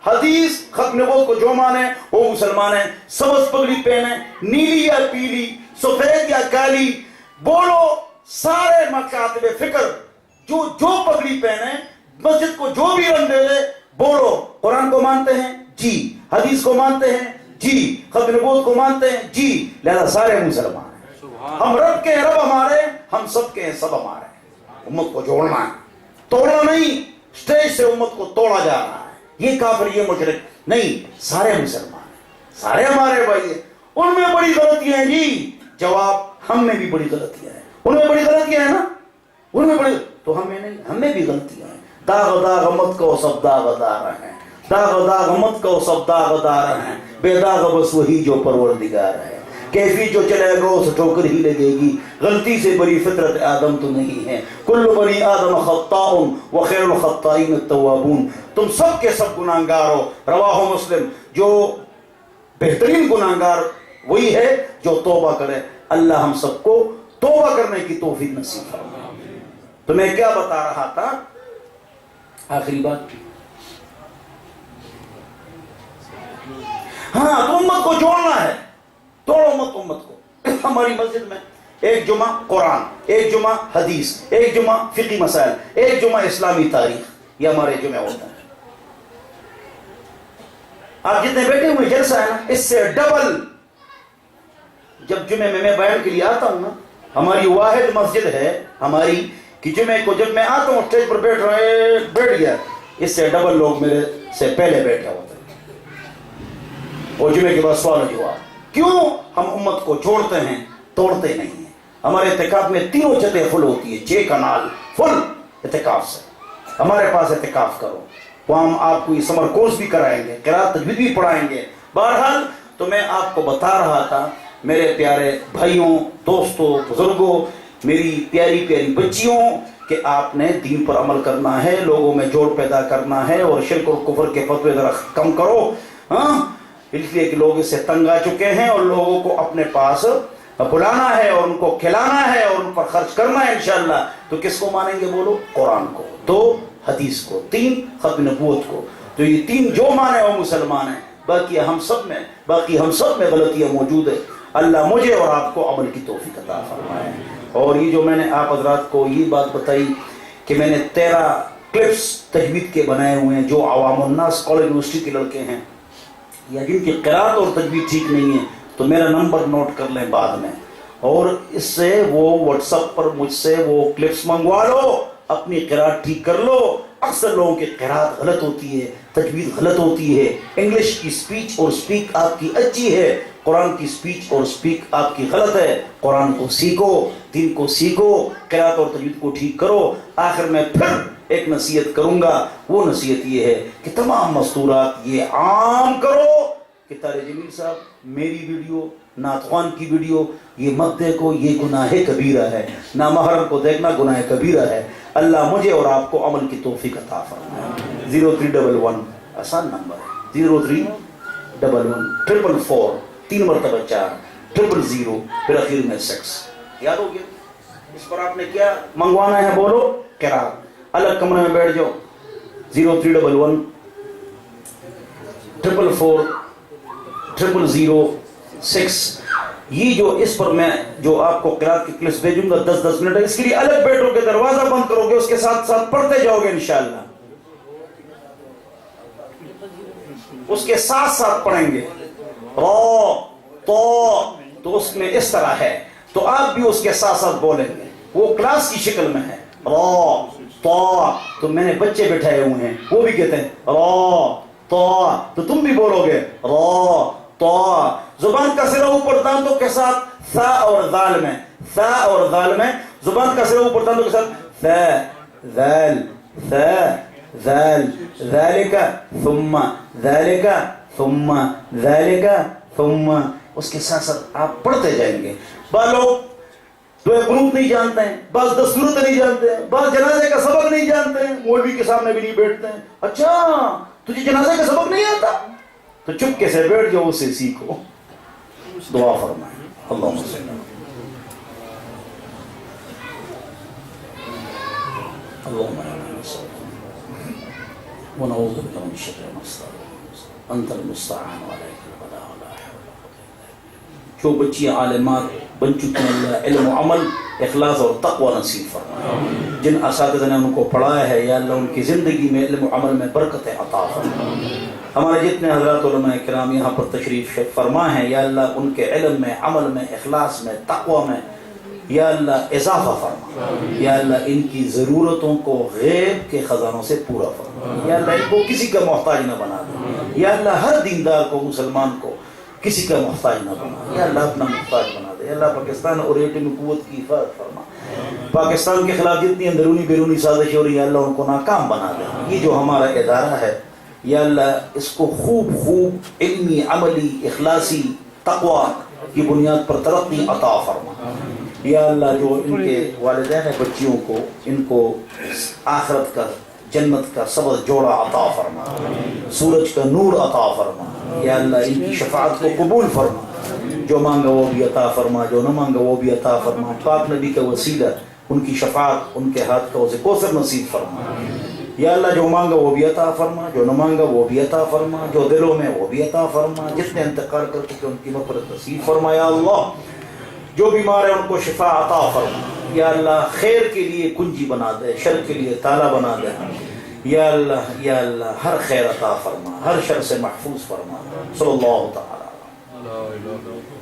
حدیث ختم نبوت کو جو مانے وہ مسلمان ہے. سبز پگڑی پہنے، نیلی یا پیلی، سفید یا کالی، بولو سارے مکاتب فکر جو پگڑی پہنے، مسجد کو جو بھی رنگ دے دے، بولو قرآن کو مانتے ہیں جی، حدیث کو مانتے ہیں جی، ختم نبوت کو مانتے ہیں جی، لہذا سارے مسلمان ہیں. ہم رب کے ہیں، رب ہمارے، ہم سب کے ہیں، سب ہمارے ہیں. امت کو جوڑنا ہے، توڑنا نہیں. اسٹیج سے امت کو توڑا جا رہا ہے، یہ کافر، یہ مشرک نہیں، سارے مسلمان ہیں، سارے ہمارے بھائی ہیں. ان میں بڑی غلطیاں ہیں جی، جواب ہم میں بھی بڑی غلطیاں ہیں. ان میں بڑی غلطیاں ہیں نا، ان میں بڑی، تو ہم میں نہیں، ہم میں بھی غلطیاں ہیں. داغ داغ مت کو سب داغ دار ہیں، داغ داغ مت کو سب داغ دار ہیں، بے داغ بس وہی جو پروردگار ہے. کیفی جو چلے روز ٹھوکر ہی لگے گی، غلطی سے بری فطرت آدم تو نہیں ہے. کل بنی آدم خطاء وخیر الخطائین التوابون. تم سب کے سب گناہگار ہو. رواہ مسلم. جو بہترین گناہگار وہی ہے جو توبہ کرے. اللہ ہم سب کو توبہ کرنے کی توفیق نصیب فرمائے. تو میں کیا بتا رہا تھا، آخری بات، ہاں تو امت کو جوڑنا ہے، توڑو مت امت کو. ہماری مسجد میں ایک جمعہ قرآن، ایک جمعہ حدیث، ایک جمعہ فقی مسائل، ایک جمعہ اسلامی تاریخ، یہ ہمارے جمعہ ہوتا ہے. آپ جتنے بیٹھے ہوئے جلسہ ہے نا، اس سے ڈبل. جب جمعے میں بیان کے لیے آتا ہوں نا، ہماری واحد مسجد ہے ہماری کہ جمعے کو جب میں آتا ہوں اسٹیج پر بیٹھ گیا، اس سے ڈبل لوگ میرے سے پہلے بیٹھے ہوتے ہیں. اور جمعے کے بعد سوال و جواب. کیوں؟ ہم امت کو جوڑتے ہیں، توڑتے نہیں ہیں. ہمارے اعتکاف میں تینوں چھتیں فل ہوتی ہے، 6 کنال فل اعتکاف سے. ہمارے پاس اعتکاف کرو، وہاں ہم آپ کو یہ سمر کورس بھی کرائیں گے، قرات تجوید بھی پڑھائیں گے. بہرحال تو میں آپ کو بتا رہا تھا میرے پیارے بھائیوں، دوستوں، بزرگوں، میری پیاری پیاری بچیوں، کہ آپ نے دین پر عمل کرنا ہے، لوگوں میں جوڑ پیدا کرنا ہے، اور شرک اور کفر کے فتوے ذرا کم کرو. ہاں، اس لیے کہ لوگ اس سے تنگ آ چکے ہیں، اور لوگوں کو اپنے پاس بلانا ہے، اور ان کو کھلانا ہے، اور ان پر خرچ کرنا ہے انشاءاللہ. تو کس کو مانیں گے بولو؟ قرآن کو. 2 حدیث کو، 3 ختم نبوت کو. تو یہ 3 جو مانے وہ مسلمان ہیں. باقی ہم سب میں غلطیاں موجود ہیں. اللہ مجھے اور آپ کو عمل کی توفیق عطا فرمائے. اور یہ جو میں نے آپ حضرات کو یہ بات بتائی کہ میں نے 13 کلپس تجوید کے بنائے ہوئے ہیں، جو عوام الناس کالج یونیورسٹی کے لڑکے ہیں یا جن کی قرات اور تجوید ٹھیک نہیں ہے، تو میرا نمبر نوٹ کر لیں بعد میں، اور اس سے وہ واٹس ایپ پر مجھ سے وہ کلپس منگوا لو، اپنی قرات ٹھیک کر لو. اکثر لوگوں کی قرات غلط ہوتی ہے، تجوید غلط ہوتی ہے. انگلش کی سپیچ اور سپیک آپ کی اچھی ہے، قرآن کی سپیچ اور سپیک آپ کی غلط ہے. قرآن کو سیکھو، دین کو سیکھو، قرات اور تجوید کو ٹھیک کرو. آخر میں پھر ایک نصیحت کروں گا، وہ نصیحت یہ ہے کہ تمام مستورات یہ عام کرو کہ طارق جمیل صاحب میری ویڈیو، نعت خوان کی ویڈیو یہ مت دیکھو، یہ گناہ کبیرہ ہے. نامحرم کو دیکھنا گناہ کبیرہ ہے. اللہ مجھے اور آپ کو عمل کی توفیق عطا فرمائے. 0311 آسان نمبر ہے، 0311 444 3 مرتبہ 4 000 پھر اخیر میں 6. یاد ہو گیا؟ اس پر آپ نے کیا منگوانا ہے بولو؟ قرات. الگ کمرے میں بیٹھ جاؤ. 0311 444 000 6. یہ جو اس پر میں جو آپ کو قرات کی کلپس بھیجوں گا 10 منٹ ہے، اس کے لیے الگ بیٹھو گے، دروازہ بند کرو گے، اس کے ساتھ ساتھ پڑھتے جاؤ گے انشاءاللہ. اس کے ساتھ ساتھ پڑھیں گے. تو اس میں اس طرح ہے، تو آپ بھی اس کے ساتھ ساتھ بولیں گے. وہ کلاس کی شکل میں ہے. تو میں نے بچے بٹھائے ہوئے ہیں، وہ بھی کہتے ہیں تو تم بھی بولو گے زبان کا سرا اوپر دانتوں کے ساتھ ثا اور ذال میں زبان کا سرا اوپر دانتوں کے ساتھ ذال ذالک ثم اس کے ساتھ ساتھ آپ پڑھتے جائیں گے. بعض لوگ قنوت نہیں جانتے ہیں، بعض دستورت نہیں جانتے ہیں، بعض جنازے کا سبق نہیں جانتے ہیں، مولوی کے سامنے بھی نہیں بیٹھتے ہیں. اچھا تجھے جنازے کا سبق نہیں آتا؟ تو چپکے سے بیٹھ جاؤ، اسے سیکھو. دعا فرمائیں. اللہم صلی اللہم ونعوذ بک من شر ما صنعت. انت المستعان علیک البلاء ولا حول ولا قوة الا باللہ۔ جو بچیاں عالمات بن چکی ہیں اللہ علم و عمل اخلاص اور تقوی نصیب فرما۔ جن اساتذہ نے ان کو پڑھایا ہے یا اللہ ان کی زندگی میں علم و عمل میں برکتیں عطا فرما۔ ہمارے جتنے حضرات علماء کرام یہاں پر تشریف فرما ہیں یا اللہ ان کے علم میں عمل میں اخلاص میں تقوی میں یا اللہ اضافہ فرما۔ یا اللہ ان کی ضرورتوں کو غیب کے خزانوں سے پورا فرما۔ یا اللہ ان کو کسی کا محتاج نہ بنا دے۔ یا اللہ ہر دیندار کو مسلمان کو کسی کا محتاج نہ بنا۔ یا اللہ اپنا محتاج بنا دے۔ یا اللہ پاکستان اور ایٹمی قوت کی حفاظت فرما۔ پاکستان کے خلاف جتنی اندرونی بیرونی سازش ہو رہی ہے اللہ ان کو ناکام بنا دے۔ یہ جو ہمارا ادارہ ہے یا اللہ اس کو خوب خوب علمی عملی اخلاصی تقوی کی بنیاد پر ترقی عطا فرما۔ یا اللہ جو ان کے والدین ہیں بچیوں کو ان کو آخرت کا جنت کا سبز جوڑا عطا فرما، سورج کا نور عطا فرما۔ یا اللہ ان کی شفاعت کو قبول فرما، جو مانگا وہ بھی عطا فرما، جو نہ مانگا وہ بھی عطا فرما۔ پاک نبی کا وسیلہ ان کی شفاعت ان کے ہاتھ کا اسے کوثر نصیب فرما۔ یا اللہ جو مانگا وہ بھی عطا فرما، جو نہ مانگا وہ بھی عطا فرما، جو دلوں میں وہ بھی عطا فرما۔ جتنے انتقال کر چکے ان کی مغفرت نصیب فرما۔ یا اللہ جو بیمار ہیں ان کو شفا عطا فرما۔ یا اللہ خیر کے لیے کنجی بنا دے، شر کے لیے تالا بنا دے۔ یا اللہ ہر خیر عطا فرما، ہر شر سے محفوظ فرما۔ صلی اللہ تعالی